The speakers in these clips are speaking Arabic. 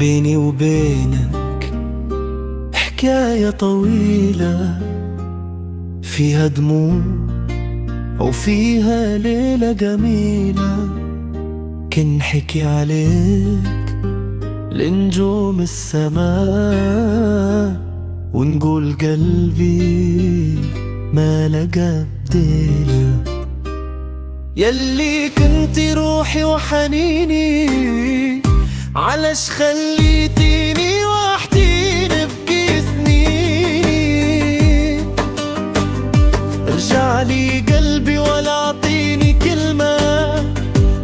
بيني وبينك حكاية طويلة، فيها دموع وفيها ليلة جميلة. كنحكي عليك لنجوم السماء، ونقول قلبي ما لقى بديلة. يلي كنتي روحي وحنيني، علاش خليتيني وحدي نبكي سنين؟ رجعلي قلبي ولا اعطيني كلمة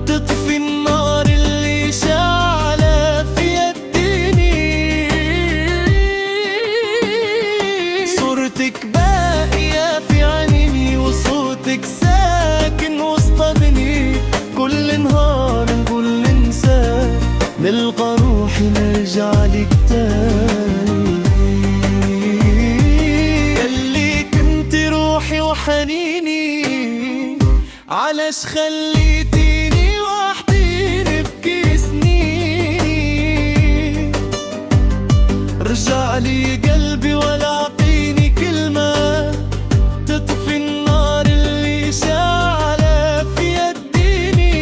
تطفي النار اللي شعلة في يديني. صورتك باقية في عيني وصوتك ساكن وسط ابني. كل نهار نقول ننسى، نلقى روحي نرجع لك تاني. يلي كنتي روحي وحنيني، علاش خليتيني وحدي نبكي سنين؟ رجعلي قلبي ولا اعطيني كلمة تطفي النار اللي شعلة في يديني.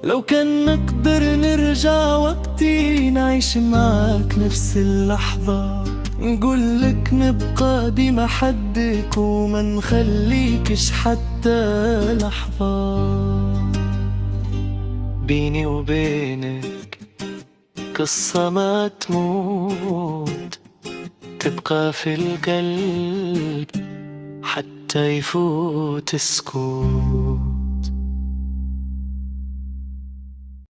لو كان نقدر نرجع وقتي نعيش معك نفس اللحظة، نقولك نبقى ديما حدك وما نخليكش حتى لحظة. بيني وبينك قصة ما تموت، تبقى في القلب حتى يفوت السكوت.